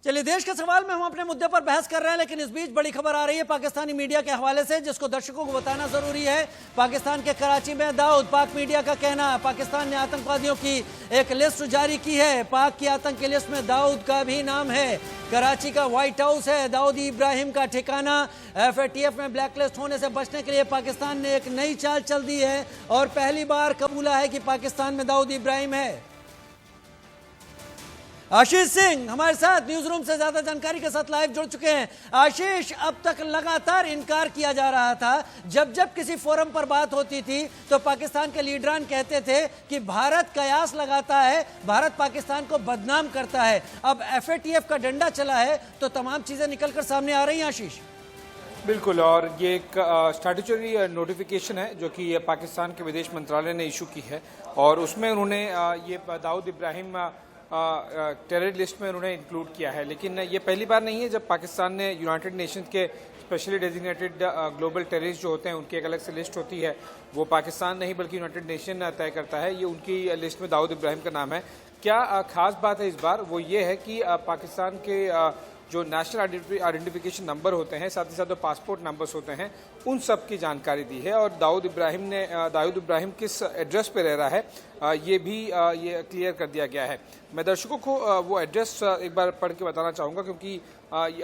चलिए, देश के सवाल में हम अपने मुद्दे पर बहस कर रहे हैं, लेकिन इस बीच बड़ी खबर आ रही है पाकिस्तानी मीडिया के हवाले से, जिसको दर्शकों को बताना जरूरी है। पाकिस्तान के कराची में दाऊद, पाक मीडिया का कहना है पाकिस्तान ने आतंकवादियों की एक लिस्ट जारी की है। पाक की आतंक की लिस्ट में दाऊद का भी नाम है। कराची का व्हाइट हाउस है दाऊद इब्राहिम का ठिकाना। FATF में ब्लैकलिस्ट होने से बचने के लिए पाकिस्तान ने एक नई चाल चल दी है और पहली बार कबूला है कि पाकिस्तान में दाऊद इब्राहिम है। आशीष सिंह हमारे साथ न्यूज रूम से ज्यादा जानकारी के साथ लाइव जुड़ चुके हैं। आशीष, अब तक लगातार इनकार किया जा रहा था। जब जब किसी फोरम पर बात होती थी तो पाकिस्तान के लीडरान कहते थे कि भारत कयास लगाता है, भारत पाकिस्तान को बदनाम करता है। अब FATF का डंडा चला है तो तमाम चीजें निकलकर सामने आ रही हैं। आशीष, बिल्कुल, और ये एक स्टैट्यूटरी नोटिफिकेशन है जो कि पाकिस्तान के विदेश मंत्रालय ने इशू की है और उसमें उन्होंने ये दाऊद इब्राहिम टेरर लिस्ट में उन्होंने इंक्लूड किया है। लेकिन ये पहली बार नहीं है जब पाकिस्तान ने यूनाइटेड नेशंस के स्पेशली डेजिग्नेटेड ग्लोबल टेररिस्ट जो होते हैं उनकी एक अलग से लिस्ट होती है, वो पाकिस्तान नहीं बल्कि यूनाइटेड नेशन तय करता है। ये उनकी लिस्ट में दाऊद इब्राहिम का नाम है। क्या खास बात है इस बार, वो ये है कि पाकिस्तान के जो नेशनल आइडेंटिफिकेशन नंबर होते हैं, साथ ही साथ जो पासपोर्ट नंबर्स होते हैं, उन सब की जानकारी दी है। और दाऊद इब्राहिम किस एड्रेस पे रह रहा है ये भी ये क्लियर कर दिया गया है। मैं दर्शकों को वो एड्रेस एक बार पढ़ के बताना चाहूँगा, क्योंकि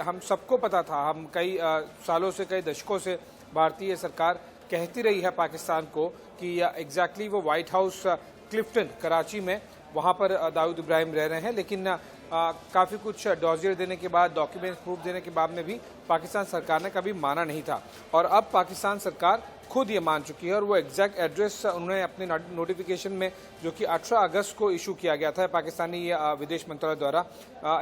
हम सबको पता था, हम कई सालों से, कई दशकों से भारतीय सरकार कहती रही है पाकिस्तान को कि एग्जैक्टली वो व्हाइट हाउस क्लिफ्टन कराची में वहाँ पर दाऊद इब्राहिम रह रहे हैं। लेकिन काफ़ी कुछ डॉजियर देने के बाद, डॉक्यूमेंट्स प्रूफ देने के बाद में भी पाकिस्तान सरकार ने कभी माना नहीं था और अब पाकिस्तान सरकार खुद ये मान चुकी है। और वो एग्जैक्ट एड्रेस उन्होंने अपने नोटिफिकेशन में, जो कि 18 अगस्त को इशू किया गया था पाकिस्तानी विदेश मंत्रालय द्वारा,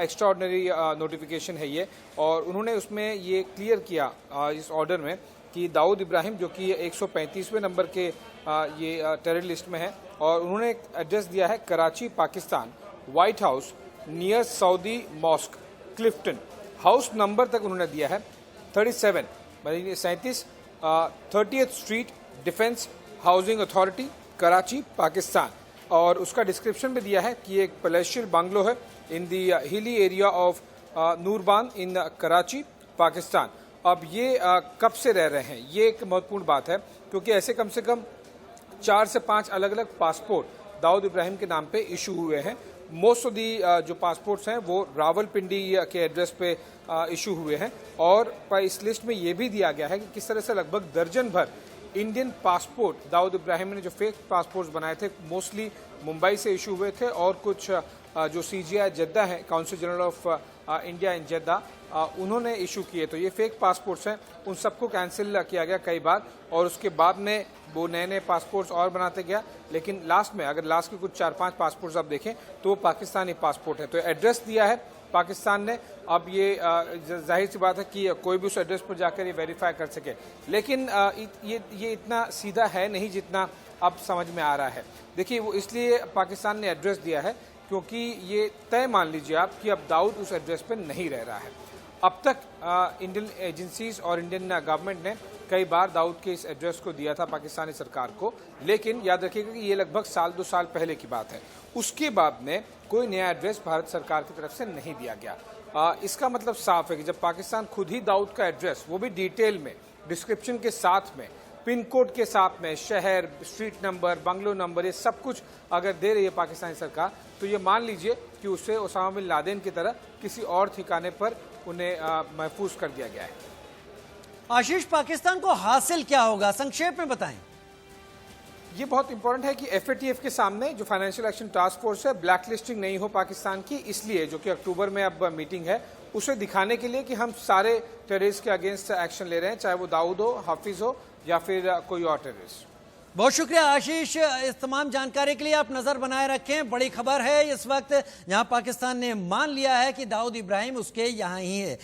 एक्स्ट्रा ऑर्डिनरी नोटिफिकेशन है ये, और उन्होंने उसमें ये क्लियर किया इस ऑर्डर में कि दाऊद इब्राहिम जो कि 135वें नंबर के ये टेरर लिस्ट में है, और उन्होंने एक एड्रेस दिया है Karachi Pakistan, White House near Saudi mosque Clifton. House number तक उन्होंने दिया है 37 30th स्ट्रीट डिफेंस हाउसिंग अथॉरिटी कराची पाकिस्तान। और उसका डिस्क्रिप्शन भी दिया है कि एक पैलेशियल बंगलो है इन दी हिली एरिया ऑफ नूरबान इन कराची पाकिस्तान। अब ये कब से रह रहे हैं, ये एक महत्वपूर्ण बात है, क्योंकि ऐसे कम से कम 4 से 5 अलग अलग पासपोर्ट दाऊद इब्राहिम के नाम पे इशू हुए हैं। मोस्ट ऑफ दी जो पासपोर्ट्स हैं वो रावलपिंडी के एड्रेस पे इशू हुए हैं। और इस लिस्ट में ये भी दिया गया है कि किस तरह से लगभग दर्जन भर इंडियन पासपोर्ट दाऊद इब्राहिम ने जो फेक पासपोर्ट्स बनाए थे, मोस्टली मुंबई से इशू हुए थे, और कुछ जो CGI जद्दा है, council general of India in Jeddah, उन्होंने इशू किए। तो ये फेक पासपोर्ट्स हैं, उन सबको कैंसिल किया गया कई बार, और उसके बाद में वो नए नए पासपोर्ट्स और बनाते गया। लेकिन लास्ट में, अगर लास्ट के कुछ 4-5 पासपोर्ट्स आप देखें तो वो पाकिस्तानी पासपोर्ट है। तो एड्रेस दिया है पाकिस्तान ने। अब ये जाहिर सी बात है कि कोई भी उस एड्रेस पर जाकर ये वेरीफाई कर सके, लेकिन ये इतना सीधा है नहीं जितना अब समझ में आ रहा है। देखिए, वो इसलिए पाकिस्तान ने एड्रेस दिया है क्योंकि ये तय मान लीजिए आप कि अब दाऊद उस एड्रेस पर नहीं रह रहा है। अब तक इंडियन एजेंसीज और इंडियन गवर्नमेंट ने कई बार दाऊद के इस एड्रेस को दिया था पाकिस्तानी सरकार को, लेकिन याद रखिएगा कि ये लगभग 1-2 साल पहले की बात है। उसके बाद में कोई नया एड्रेस भारत सरकार की तरफ से नहीं दिया गया। इसका मतलब साफ है कि जब पाकिस्तान खुद ही दाऊद का एड्रेस, वो भी डिटेल में, डिस्क्रिप्शन के साथ में, पिन कोड के साथ में, शहर, स्ट्रीट नंबर, बंगलो नंबर, ये सब कुछ अगर दे रही है पाकिस्तानी सरकार, तो ये मान लीजिए कि उसे ओसामा बिन लादेन की तरह किसी और ठिकाने पर उन्हें महफूज कर दिया गया है। आशीष, पाकिस्तान को हासिल क्या होगा, संक्षेप में बताएं। ये बहुत इंपॉर्टेंट है कि FATF के सामने जो फाइनेंशियल एक्शन टास्क फोर्स है, ब्लैक लिस्टिंग नहीं हो पाकिस्तान की, इसलिए जो कि अक्टूबर में अब मीटिंग है, उसे दिखाने के लिए कि हम सारे टेररिस्ट के अगेंस्ट एक्शन ले रहे हैं, चाहे वो दाऊद हो, हाफिज हो या फिर कोई और टेररिस्ट। बहुत शुक्रिया आशीष, इस तमाम जानकारी के लिए। आप नजर बनाए रखें, बड़ी खबर है इस वक्त, जहां पाकिस्तान ने मान लिया है कि दाऊद इब्राहिम उसके यहां ही है।